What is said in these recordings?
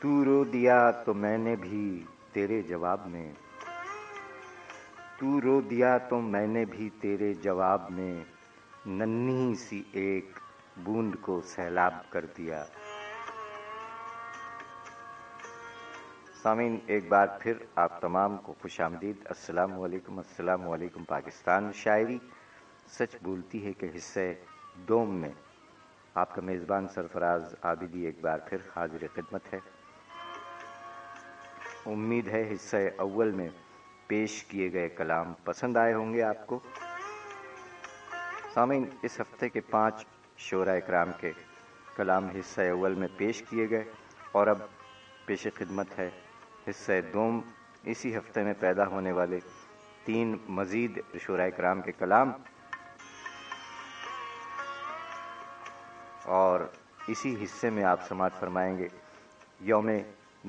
تو رو دیا تو میں نے بھی تیرے جواب میں، تو رو دیا تو میں نے بھی تیرے جواب میں، ننھی سی ایک بوند کو سیلاب کر دیا۔ سامعین، ایک بار پھر آپ تمام کو خوش آمدید۔ السلام علیکم، السلام علیکم پاکستان۔ شاعری سچ بولتی ہے کہ حصہ دوم میں آپ کا میزبان سرفراز عابدی ایک بار پھر حاضر خدمت ہے۔ امید ہے حصہ اول میں پیش کیے گئے کلام پسند آئے ہوں گے آپ کو۔ سامعین، اس ہفتے کے 5 شعراء کرام کے کلام حصہ اول میں پیش کیے گئے، اور اب پیش خدمت ہے حصہ دوم، اسی ہفتے میں پیدا ہونے والے 3 مزید شعراء کرام کے کلام، اور اسی حصے میں آپ سماعت فرمائیں گے یوم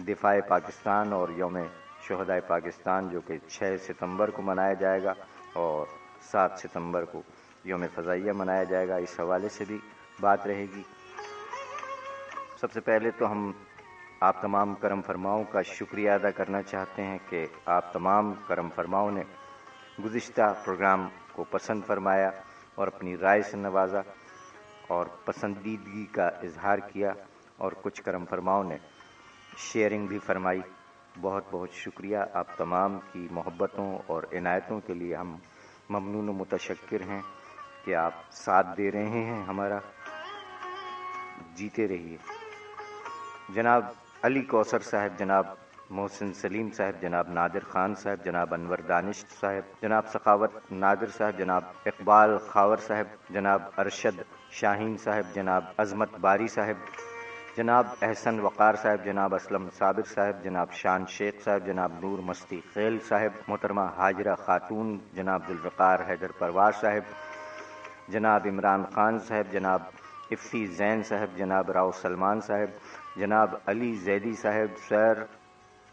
دفاع پاکستان اور یوم شہدائے پاکستان، جو کہ 6 ستمبر کو منایا جائے گا اور 7 ستمبر کو یوم فضائیہ منایا جائے گا۔ اس حوالے سے بھی بات رہے گی۔ سب سے پہلے تو ہم آپ تمام کرم فرماؤں کا شکریہ ادا کرنا چاہتے ہیں کہ آپ تمام کرم فرماؤں نے گزشتہ پروگرام کو پسند فرمایا اور اپنی رائے سے نوازا اور پسندیدگی کا اظہار کیا، اور کچھ کرم فرماؤں نے شیئرنگ بھی فرمائی۔ بہت بہت شکریہ آپ تمام کی محبتوں اور عنایتوں کے لیے ہم ممنون و متشکر ہیں کہ آپ ساتھ دے رہے ہیں ہمارا۔ جیتے رہیے۔ جناب علی کوثر صاحب، جناب محسن سلیم صاحب، جناب نادر خان صاحب، جناب انور دانش صاحب، جناب سخاوت نادر صاحب، جناب اقبال خاور صاحب، جناب ارشد شاہین صاحب، جناب عظمت باری صاحب، جناب احسن وقار صاحب، جناب اسلم صابر صاحب، جناب شان شیخ صاحب، جناب نور مستی خیل صاحب، محترمہ ہاجرہ خاتون، جناب ذوالفقار حیدر پرواز صاحب، جناب عمران خان صاحب، جناب افی زین صاحب، جناب راؤ سلمان صاحب، جناب علی زیدی صاحب۔ سر،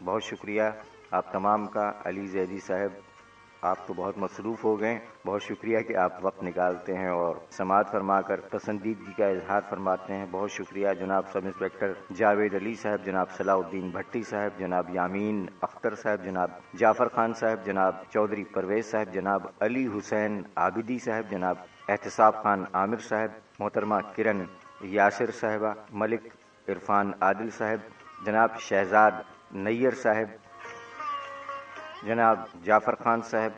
بہت شکریہ آپ تمام کا۔ علی زیدی صاحب، آپ تو بہت مصروف ہو گئے، بہت شکریہ کہ آپ وقت نکالتے ہیں اور سماعت فرما کر پسندیدگی کا اظہار فرماتے ہیں۔ بہت شکریہ جناب سب انسپکٹر جاوید علی صاحب، جناب صلاح الدین بھٹی صاحب، جناب یامین اختر صاحب، جناب جعفر خان صاحب، جناب چودھری پرویز صاحب، جناب علی حسین عابدی صاحب، جناب احتساب خان عامر صاحب، محترمہ کرن یاسر صاحبہ، ملک عرفان عادل صاحب، جناب شہزاد نیر صاحب، جناب جعفر خان صاحب،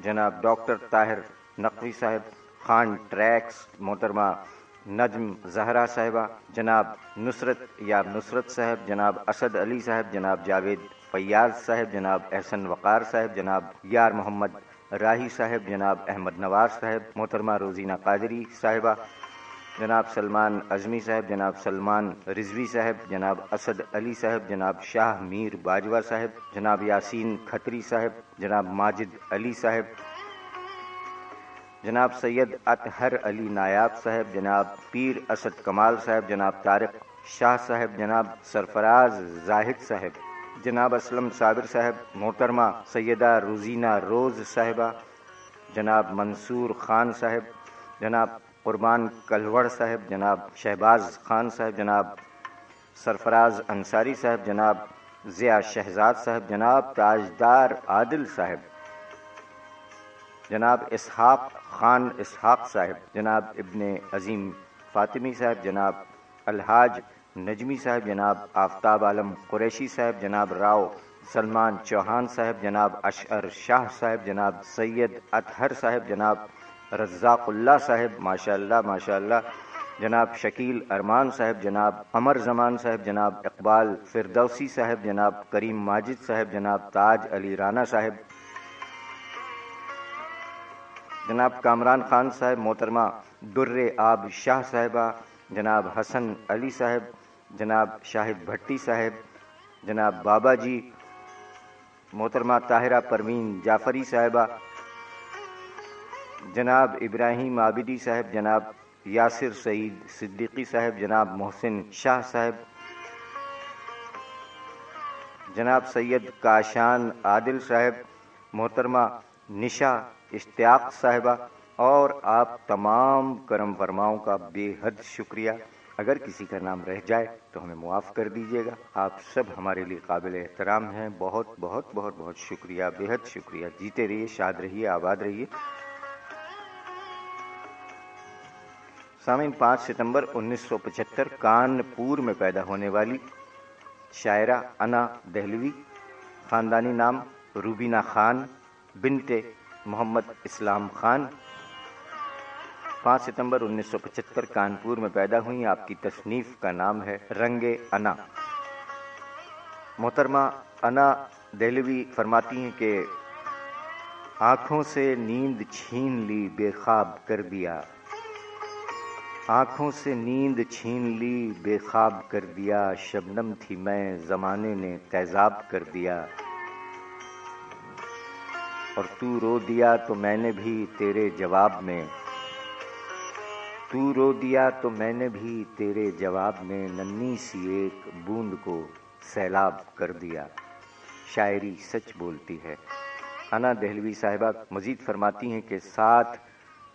جناب ڈاکٹر طاہر نقوی صاحب، خان ٹریکس، محترمہ نجم زہرا صاحبہ، جناب نصرت صاحب، جناب اسد علی صاحب، جناب جاوید فیاض صاحب، جناب احسن وقار صاحب، جناب یار محمد راہی صاحب، جناب احمد نواز صاحب، محترمہ روزینہ قادری صاحبہ، جناب سلمان اعظمی صاحب، جناب سلمان رضوی صاحب، جناب اسد علی صاحب، جناب شاہ میر باجوہ صاحب، جناب یاسین کھتری صاحب، جناب ماجد علی صاحب، جناب سید اطہر علی نایاب صاحب، جناب پیر اسد کمال صاحب، جناب طارق شاہ صاحب، جناب سرفراز زاہد صاحب، جناب اسلم صابر صاحب، محترمہ سیدہ روزینہ روز صاحبہ، جناب منصور خان صاحب، جناب قربان کلوڑ صاحب، جناب شہباز خان صاحب، جناب سرفراز انصاری صاحب، جناب ضیاء شہزاد صاحب، جناب تاجدار عادل صاحب، جناب اسحاق خان اسحاق صاحب، جناب ابن عظیم فاطمی صاحب، جناب الحاج نجمی صاحب، جناب آفتاب عالم قریشی صاحب، جناب راؤ سلمان چوہان صاحب، جناب اشعر شاہ صاحب، جناب سید اطہر صاحب، جناب رزاق اللہ صاحب، ماشاء اللہ ماشاء اللہ، جناب شکیل ارمان صاحب، جناب عمر زمان صاحب، جناب اقبال فردوسی صاحب، جناب کریم ماجد صاحب، جناب تاج علی رانا صاحب، جناب کامران خان صاحب، محترمہ در آب شاہ صاحبہ، جناب حسن علی صاحب، جناب شاہد بھٹی صاحب، جناب بابا جی، محترمہ طاہرہ پروین جعفری صاحبہ، جناب ابراہیم عابدی صاحب، جناب یاسر سعید صدیقی صاحب، جناب محسن شاہ صاحب، جناب سید کاشان عادل صاحب، محترمہ نشا اشتیاق صاحبہ، اور آپ تمام کرم فرماؤں کا بے حد شکریہ اگر کسی کا نام رہ جائے تو ہمیں معاف کر دیجیے گا. آپ سب ہمارے لیے قابل احترام ہیں. بہت بہت بہت بہت شکریہ, بےحد شکریہ. جیتے رہیے, شاد رہیے, آباد رہیے. سامعین, 5 ستمبر 1975 کانپور میں پیدا ہونے والی شاعرہ انا دہلوی, خاندانی نام روبینہ خان, بنت محمد اسلام خان. 5 ستمبر 1975 کانپور میں پیدا ہوئی. آپ کی تصنیف کا نام ہے رنگ انا. محترمہ انا دہلوی فرماتی ہیں کہ آنکھوں سے نیند چھین لی بے خواب کر دیا, آنکھوں سے نیند چھین لی بے خواب کر دیا, شبنم تھی میں زمانے نے تیزاب کر دیا, اور تو رو دیا تو میں نے بھی تیرے جواب میں, تو رو دیا تو میں نے بھی تیرے جواب میں ننھی سی ایک بوند کو سیلاب کر دیا. شاعری سچ بولتی ہے. انا دہلوی صاحبہ مزید فرماتی ہیں کہ ساتھ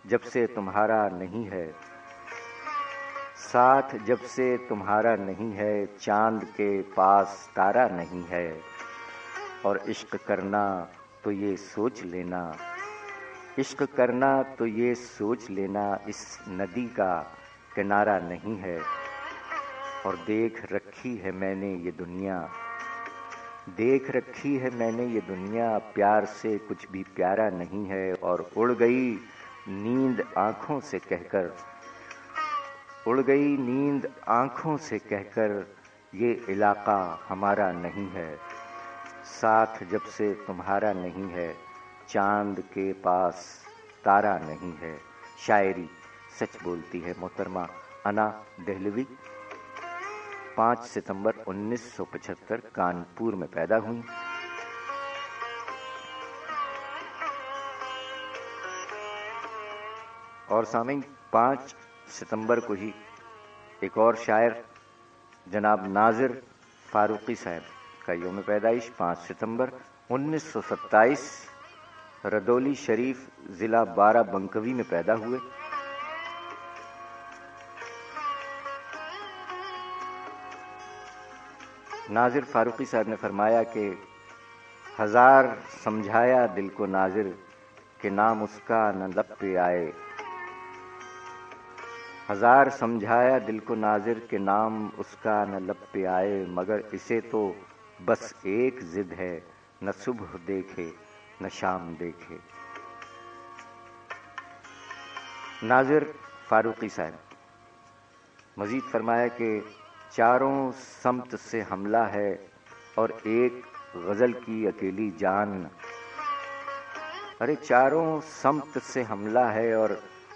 جب سے تمہارا نہیں ہے, ساتھ جب سے تمہارا نہیں ہے, چاند کے پاس تارا نہیں ہے, اور عشق کرنا تو یہ سوچ لینا, عشق کرنا تو یہ سوچ لینا, اس ندی کا کنارہ نہیں ہے, اور دیکھ رکھی ہے میں نے یہ دنیا, دیکھ رکھی ہے میں نے یہ دنیا, پیار سے کچھ بھی پیارا نہیں ہے, اور اڑ گئی نیند آنکھوں سے کہہ کر, اڑ گئی نیند آنکھوں سے کہہ کر, یہ علاقہ ہمارا نہیں ہے, ساتھ جب سے تمہارا نہیں ہے, چاند کے پاس تارا نہیں ہے. شاعری سچ بولتی ہے. محترمہ انا دہلوی 5 ستمبر 1975 کانپور میں پیدا ہوئی. اور سامعین, 5 ستمبر کو ہی ایک اور شاعر جناب ناظر فاروقی صاحب کا یوم پیدائش 5 ستمبر 1927 ردولی شریف ضلع بارہ بنکوی میں پیدا ہوئے. ناظر فاروقی صاحب نے فرمایا کہ ہزار سمجھایا دل کو ناظر کہ نام اس کا نہ لب پہ آئے, ہزار سمجھایا دل کو ناظر کہ نام اس کا نہ لب پہ آئے, مگر اسے تو بس ایک ضد ہے, نہ صبح دیکھے نہ شام دیکھے. ناظر فاروقی صاحب مزید فرمایا کہ چاروں سمت سے حملہ ہے اور ایک غزل کی اکیلی جان, ارے چاروں سمت سے حملہ ہے اور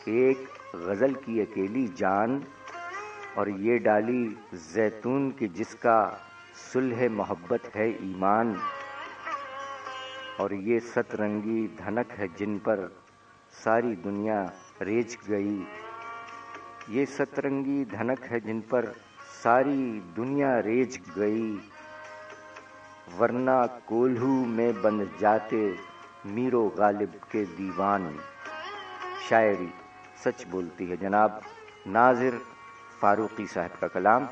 ایک غزل کی اکیلی جان, اور یہ ڈالی زیتون کی جس کا صلح محبت ہے ایمان, اور یہ سترنگی دھنک ہے جن پر ساری دنیا ریچھ گئی, یہ سترنگی دھنک ہے جن پر ساری دنیا ریچھ گئی, ورنہ کولہو میں بند جاتے میر و غالب کے دیوان. شاعری سچ بولتی ہے. جناب ناظر فاروقی صاحب کا کلام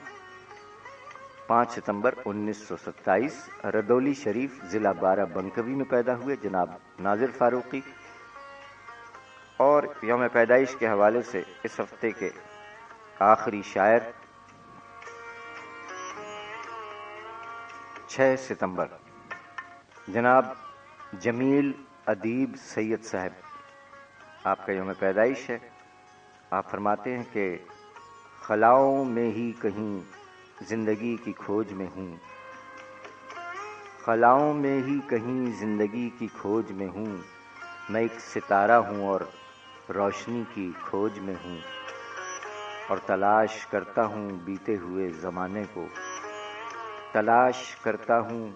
5 ستمبر 1927 ردولی شریف ضلع بارہ بنکوی میں پیدا ہوئے جناب ناظر فاروقی. اور یوم پیدائش کے حوالے سے اس ہفتے کے آخری شاعر 6 ستمبر جناب جمیل ادیب سید صاحب, آپ کا یوم پیدائش ہے. آپ فرماتے ہیں کہ خلاؤں میں ہی کہیں زندگی کی کھوج میں ہوں, خلاؤں میں ہی کہیں زندگی کی کھوج میں ہوں, میں ایک ستارہ ہوں اور روشنی کی کھوج میں ہوں, اور تلاش کرتا ہوں بیتے ہوئے زمانے کو, تلاش کرتا ہوں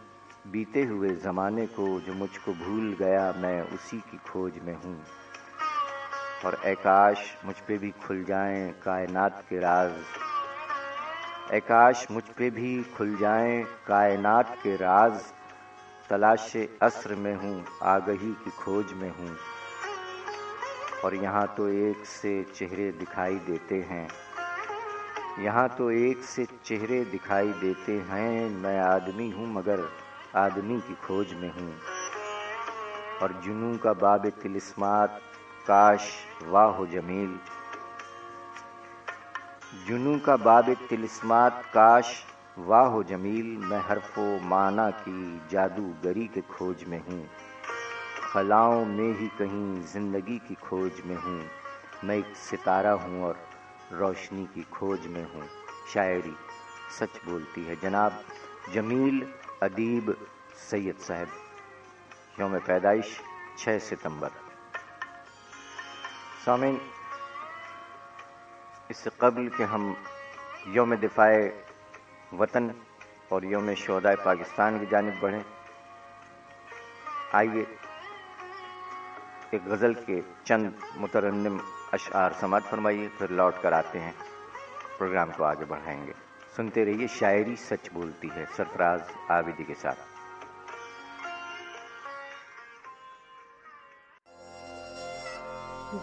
بیتے ہوئے زمانے کو, جو مجھ کو بھول گیا میں اسی کی کھوج میں ہوں, اور اے کاش مجھ پہ بھی کھل جائیں کائنات کے راز, اے کاش مجھ پہ بھی کھل جائیں کائنات کے راز, تلاش عصر میں ہوں آگہی کی کھوج میں ہوں, اور یہاں تو ایک سے چہرے دکھائی دیتے ہیں, یہاں تو ایک سے چہرے دکھائی دیتے ہیں، میں آدمی ہوں مگر آدمی کی کھوج میں ہوں، اور جنوں کا باب طلسمات کاش واہ ہو جمیل، جنوں کا باب طلسمات کاش واہ ہو جمیل، میں حرف و معنی کی جادوگری کے کھوج میں ہوں، خلاؤں میں ہی کہیں زندگی کی کھوج میں ہوں، میں ایک ستارہ ہوں اور روشنی کی کھوج میں ہوں، شاعری سچ بولتی ہے۔ جناب جمیل ادیب سید صاحب، یوم پیدائش 6 ستمبر۔ سامعین، اس سے قبل کہ ہم یوم دفاع وطن اور یوم شہدائے پاکستان کی جانب بڑھیں، آئیے ایک غزل کے چند مترنم اشعار سماعت فرمائیے، پھر لوٹ کر آتے ہیں، پروگرام کو آگے بڑھائیں گے۔ سنتے رہیے، شاعری سچ بولتی ہے، سرفراز عابدی کے ساتھ۔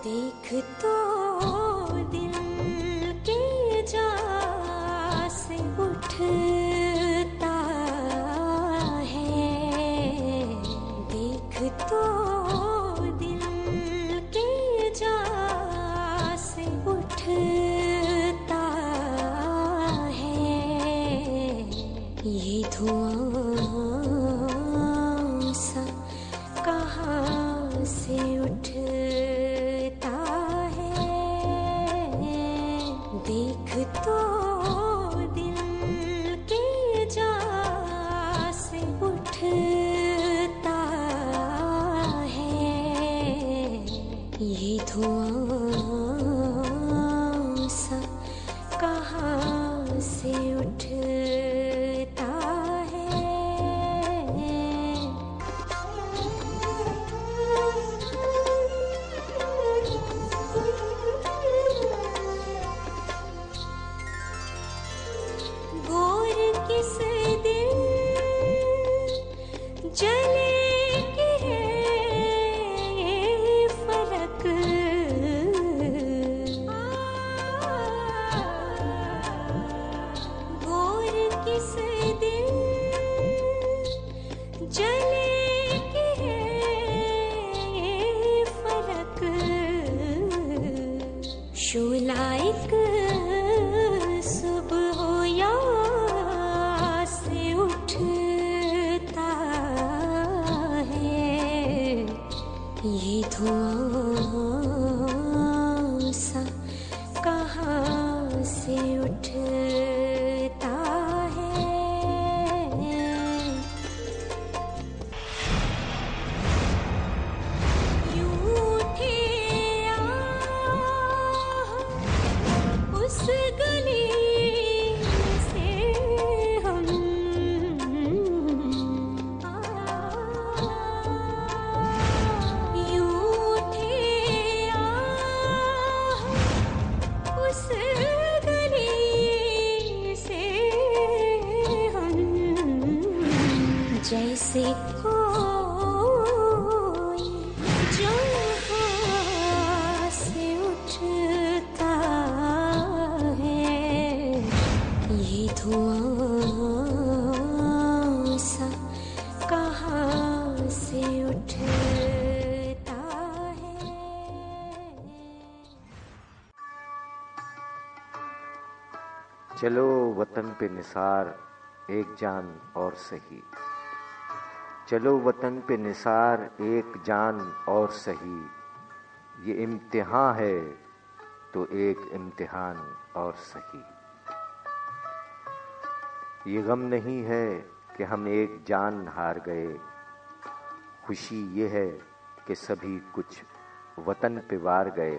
دیکھ تو دل کے جا سے اٹھتا ہے، دیکھ تو دل کے جا سے اٹھتا ہے، یہ دھواں سا کہاں سے اٹھتا دیکھ تو دل کے جا سے اٹھتا ہے، یہ دھواں سا کہاں سے اٹھتا ہے۔ کس دن جلے گی ہے فلک، گور کس دن جلے گی ہے فلک، شعلہ ایک صبح ہو یا اٹھتا ہے، یہ دھواں سا کہاں سے اٹھتا ہے۔ یوں اٹھے آہ اس گلی جیسے کوئی جہاں سے اٹھتا ہے، یہ دھواں سا کہاں سے اٹھتا ہے۔ چلو وطن پہ نثار ایک جان اور سہی، چلو وطن پہ نثار ایک جان اور سہی، یہ امتحان ہے تو ایک امتحان اور سہی، یہ غم نہیں ہے کہ ہم ایک جان ہار گئے، خوشی یہ ہے کہ سبھی کچھ وطن پہ وار گئے،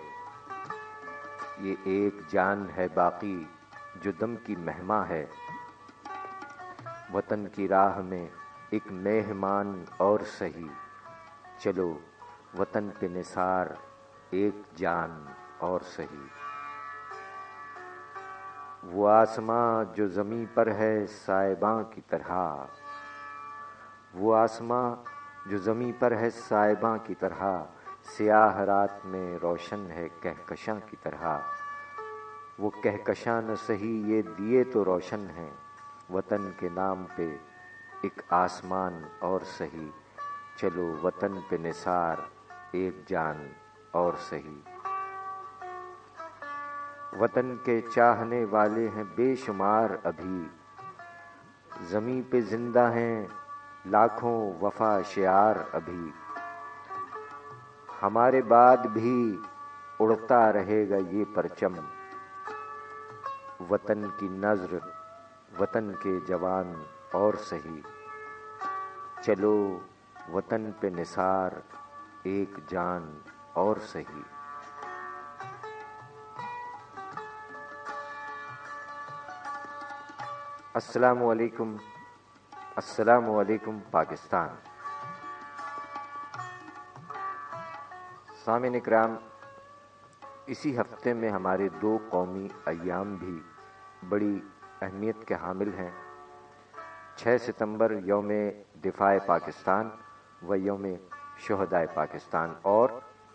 یہ ایک جان ہے باقی جو دم کی مہماں ہے، وطن کی راہ میں ایک مہمان اور سہی، چلو وطن پہ نثار ایک جان اور سہی، وہ آسماں جو زمیں پر ہے سائباں کی طرح، وہ آسماں جو زمیں پر ہے سائباں کی طرح، سیاہ رات میں روشن ہے کہکشاں کی طرح، وہ کہکشاں نہ سہی یہ دیے تو روشن ہیں، وطن کے نام پہ ایک آسمان اور سہی، چلو وطن پہ نثار ایک جان اور سہی۔ وطن کے چاہنے والے ہیں بے شمار ابھی، زمیں پہ زندہ ہیں لاکھوں وفا شعار ابھی، ہمارے بعد بھی اڑتا رہے گا یہ پرچم، وطن کی نظر وطن کے جوان اور سہی، چلو وطن پہ نثار ایک جان اور سہی۔ السلام علیکم، السلام علیکم پاکستان۔ سامعین اکرام، اسی ہفتے میں ہمارے 2 قومی ایام بھی بڑی اہمیت کے حامل ہیں۔ 6 ستمبر یوم دفاع پاکستان و یوم شہدائے پاکستان، اور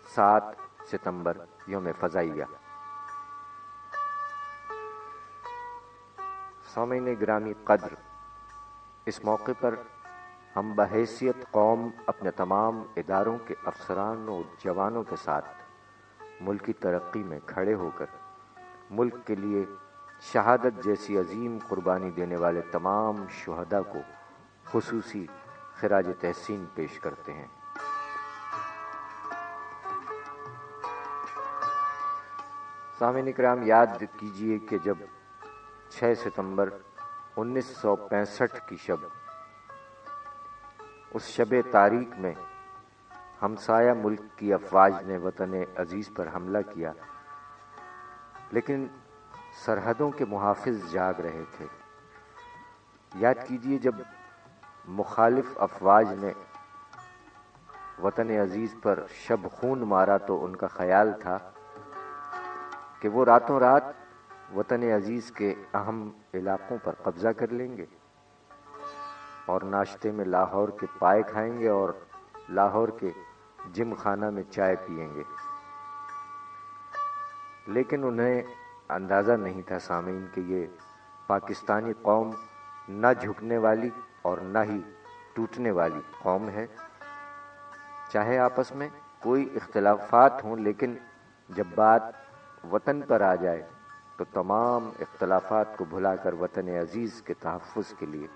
7 ستمبر یوم فضائیہ۔ سامعین گرامی قدر، اس موقع پر ہم بحیثیت قوم اپنے تمام اداروں کے افسران و جوانوں کے ساتھ ملکی ترقی میں کھڑے ہو کر ملک کے لیے شہادت جیسی عظیم قربانی دینے والے تمام شہداء کو خصوصی خراج تحسین پیش کرتے ہیں۔ سامعین اکرام، یاد کیجئے کہ جب 6 ستمبر 1965 کی شب، اس شب تاریک میں ہمسایہ ملک کی افواج نے وطن عزیز پر حملہ کیا، لیکن سرحدوں کے محافظ جاگ رہے تھے۔ یاد کیجئے جب مخالف افواج نے وطن عزیز پر شب خون مارا تو ان کا خیال تھا کہ وہ راتوں رات وطن عزیز کے اہم علاقوں پر قبضہ کر لیں گے اور ناشتے میں لاہور کے پائے کھائیں گے اور لاہور کے جم خانہ میں چائے پئیں گے، لیکن انہیں اندازہ نہیں تھا سامعین کہ یہ پاکستانی قوم نہ جھکنے والی اور نہ ہی ٹوٹنے والی قوم ہے۔ چاہے آپس میں کوئی اختلافات ہوں، لیکن جب بات وطن پر آ جائے تو تمام اختلافات کو بھلا کر وطن عزیز کے تحفظ کے لیے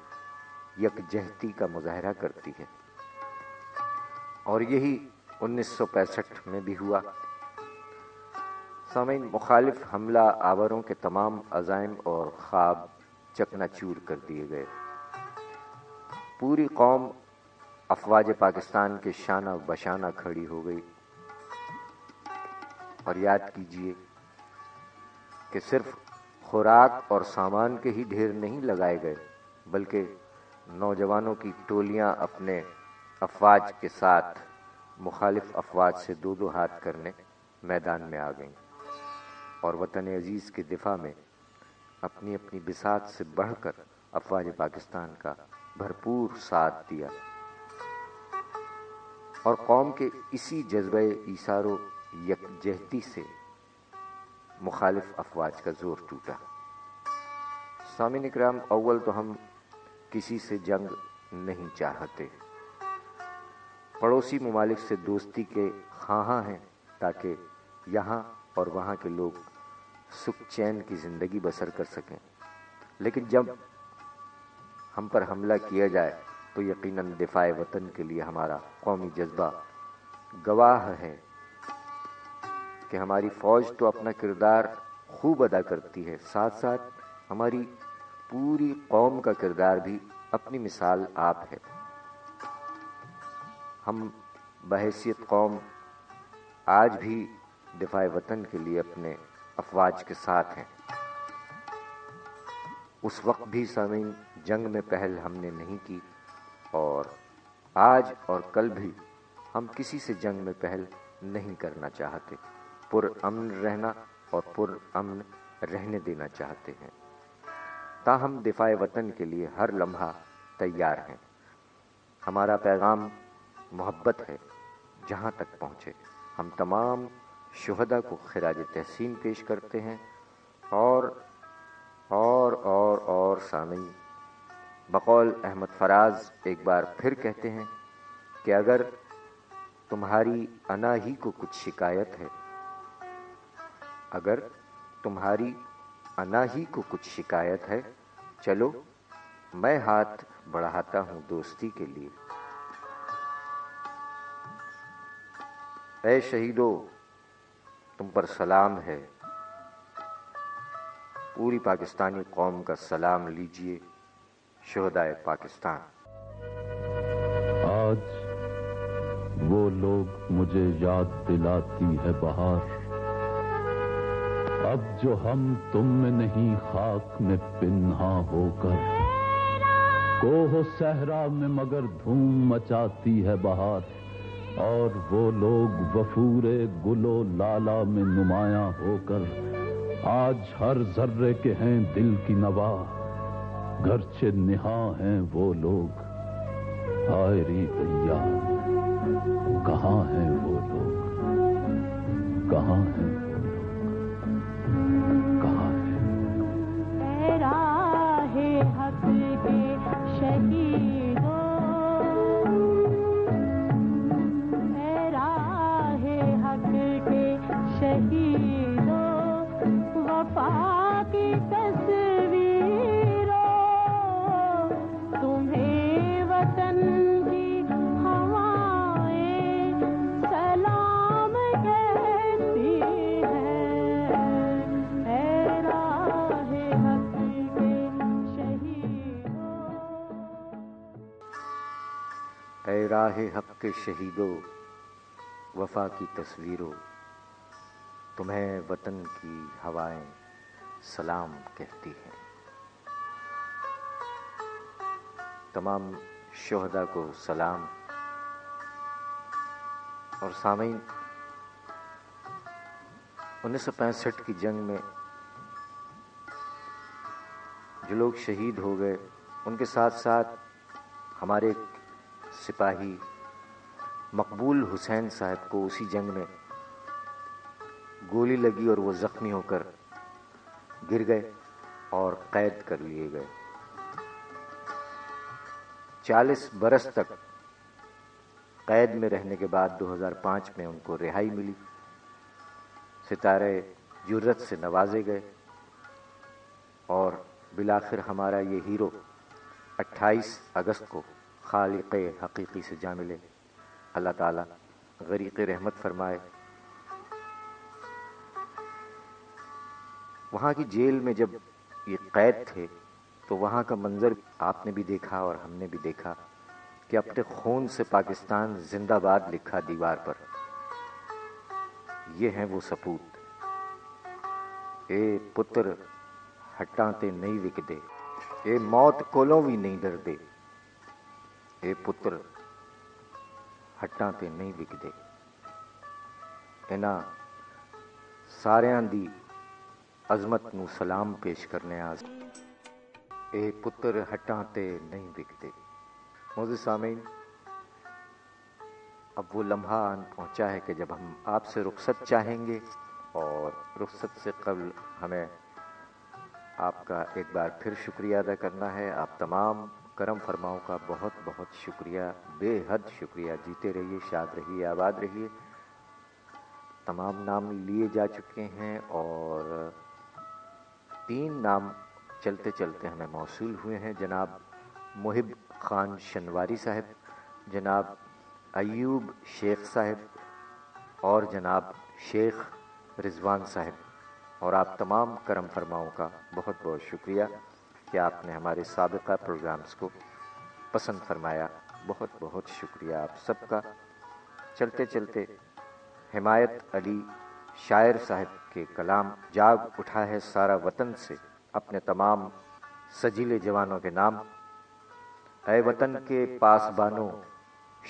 یکجہتی کا مظاہرہ کرتی ہے، اور یہی 1965 میں بھی ہوا۔ سامعین، مخالف حملہ آوروں کے تمام عزائم اور خواب چکنا چور کر دیے گئے۔ پوری قوم افواج پاکستان کے شانہ بشانہ کھڑی ہو گئی، اور یاد کیجئے کہ صرف خوراک اور سامان کے ہی ڈھیر نہیں لگائے گئے، بلکہ نوجوانوں کی ٹولیاں اپنے افواج کے ساتھ مخالف افواج سے 2 ہاتھ کرنے میدان میں آ گئیں اور وطن عزیز کے دفاع میں اپنی اپنی بساط سے بڑھ کر افواج پاکستان کا بھرپور ساتھ دیا، اور قوم کے اسی جذبہ ایثار و یکجہتی سے مخالف افواج کا زور ٹوٹا۔ سامعین اکرام، اول تو ہم کسی سے جنگ نہیں چاہتے، پڑوسی ممالک سے دوستی کے خواہاں ہیں تاکہ یہاں اور وہاں کے لوگ سکھ چین کی زندگی بسر کر سکیں، لیکن جب ہم پر حملہ کیا جائے تو یقیناً دفاع وطن کے لیے ہمارا قومی جذبہ گواہ ہے کہ ہماری فوج تو اپنا کردار خوب ادا کرتی ہے، ساتھ ساتھ ہماری پوری قوم کا کردار بھی اپنی مثال آپ ہے۔ ہم بحیثیت قوم آج بھی دفاع وطن کے لیے اپنے افواج کے ساتھ ہیں۔ اس وقت بھی سامعین جنگ میں پہل ہم نے نہیں کی، اور آج اور کل بھی ہم کسی سے جنگ میں پہل نہیں کرنا چاہتے، پر امن رہنا اور پر امن رہنے دینا چاہتے ہیں۔ تاہم دفاع وطن کے لیے ہر لمحہ تیار ہیں۔ ہمارا پیغام محبت ہے، جہاں تک پہنچے ہم تمام شہداء کو خراج تحسین پیش کرتے ہیں اور سامعین، بقول احمد فراز ایک بار پھر کہتے ہیں کہ اگر تمہاری انا ہی کو کچھ شکایت ہے، اگر تمہاری انا ہی کو کچھ شکایت ہے، چلو میں ہاتھ بڑھاتا ہوں دوستی کے لیے۔ اے شہیدو، تم پر سلام ہے، پوری پاکستانی قوم کا سلام لیجئے شہدائے پاکستان۔ آج وہ لوگ مجھے یاد دلاتی ہے بہار، اب جو ہم تم میں نہیں خاک میں پنہاں ہو کر، کوہ و صحرا میں مگر دھوم مچاتی ہے بہار، اور وہ لوگ وفور گل و لالہ میں نمایاں ہو کر، آج ہر ذرے کے ہیں دل کی نوا، گرچہ نہاں ہیں وہ لوگ، ہائے رے بھیا کہاں ہیں وہ لوگ، کہاں ہیں وہ لوگ، کہاں ہیں؟ اے راہ حق کے شہیدوں، اے راہ حق کے شہیدوں، وفا کی تصویروں، تمہیں وطن کی ہوائیں سلام کہتی ہیں، اے راہ حق کے شہیدوں۔ اے راہ حق کے شہیدو، وفا کی تصویروں، تمہیں وطن کی ہوائیں سلام کہتی ہیں۔ تمام شہداء کو سلام۔ اور سامعین، 1965 کی جنگ میں جو لوگ شہید ہو گئے، ان کے ساتھ ساتھ ہمارے سپاہی مقبول حسین صاحب کو اسی جنگ میں گولی لگی اور وہ زخمی ہو کر گر گئے اور قید کر لیے گئے۔ 40 برس تک قید میں رہنے کے بعد 2005 میں ان کو رہائی ملی، ستارے جرت سے نوازے گئے، اور بالآخر ہمارا یہ ہیرو 28 اگست کو خالق حقیقی سے جا ملے۔ اللہ تعالیٰ غریق رحمت فرمائے۔ وہاں کی جیل میں جب یہ قید تھے تو وہاں کا منظر آپ نے بھی دیکھا اور ہم نے بھی دیکھا کہ اپنے خون سے پاکستان زندہ باد لکھا دیوار پر۔ یہ ہیں وہ سپوت۔ اے پتر ہٹاں تے نہیں وکدے، اے موت کولوں بھی نہیں ڈردے، اے پتر ہٹاں تے نہیں وکدے۔ انہاں ساریاں دی عظمت نو سلام پیش کرنے آج، اے پتر ہٹاں تے نہیں وکدے۔ معزز سامعین، اب وہ لمحہ آن پہنچا ہے کہ جب ہم آپ سے رخصت چاہیں گے، اور رخصت سے قبل ہمیں آپ کا ایک بار پھر شکریہ ادا کرنا ہے۔ آپ تمام کرم فرماؤں کا بہت بہت شکریہ، بے حد شکریہ۔ جیتے رہیے، شاد رہیے، آباد رہیے۔ تمام نام لیے جا چکے ہیں اور 3 نام چلتے چلتے ہمیں موصول ہوئے ہیں، جناب محب خان شنواری صاحب، جناب ایوب شیخ صاحب اور جناب شیخ رضوان صاحب۔ اور آپ تمام کرم فرماؤں کا بہت بہت شکریہ کہ آپ نے ہمارے سابقہ پروگرامز کو پسند فرمایا۔ بہت بہت شکریہ آپ سب کا۔ چلتے چلتے حمایت علی شاعر صاحب کے کلام جاگ اٹھا ہے سارا وطن سے اپنے تمام سجیلے جوانوں کے نام۔ اے وطن کے پاسبانوں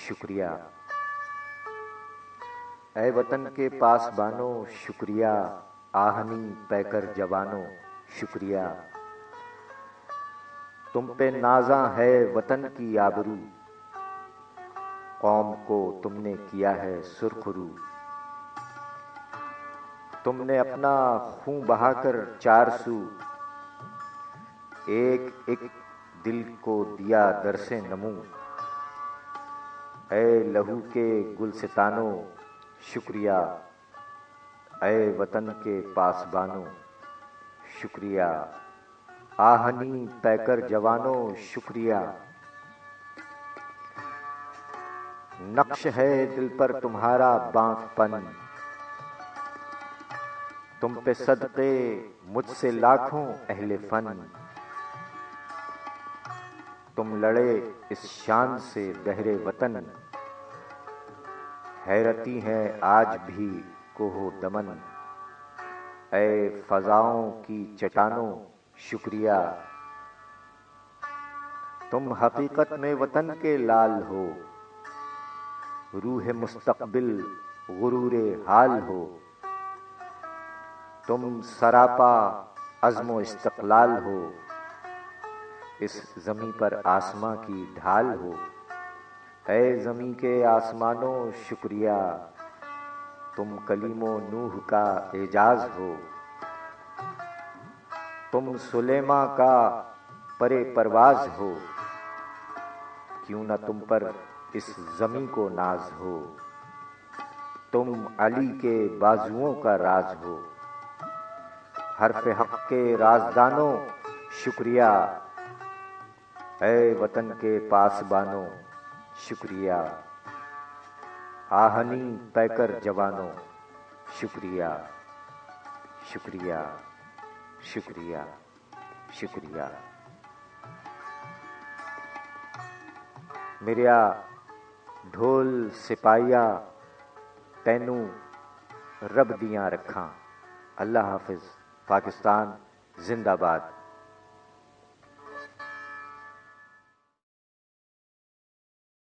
شکریہ، اے وطن کے پاسبانوں شکریہ، آہنی پیکر جوانوں شکریہ، تم پہ نازاں ہے وطن کی آبرو، قوم کو تم نے کیا ہے سرخرو، تم نے اپنا خون بہا کر چار سو ایک ایک دل کو دیا درس نمو، اے لہو کے گلستانوں شکریہ، اے وطن کے پاسبانوں شکریہ، آہنی پیکر جوانوں شکریہ، نقش ہے دل پر تمہارا بانک پن، تم پہ صدقے مجھ سے لاکھوں اہل فن، تم لڑے اس شان سے بہر وطن، حیرتی ہیں آج بھی کوہ دمن، اے فضاؤں کی چٹانوں شکریہ، تم حقیقت میں وطن کے لال ہو، روح مستقبل غرور حال ہو، تم سراپا عزم و استقلال ہو، اس زمیں پر آسماں کی ڈھال ہو، اے زمیں کے آسمانوں شکریہ، تم کلیم و نوح کا اعجاز ہو، تم سلیماں کا پرے پرواز ہو، کیوں نہ تم پر اس زمیں کو ناز ہو، تم علی کے بازوؤں کا راز ہو، حرف حق کے رازدانوں شکریہ، اے وطن کے پاسبانوں شکریہ، آہنی پیکر جوانوں شکریہ شکریہ شکریہ شکریہ۔ میریا ڈھول سپاہیا تینوں رب دیاں رکھاں۔ اللہ حافظ۔ پاکستان زندہ باد۔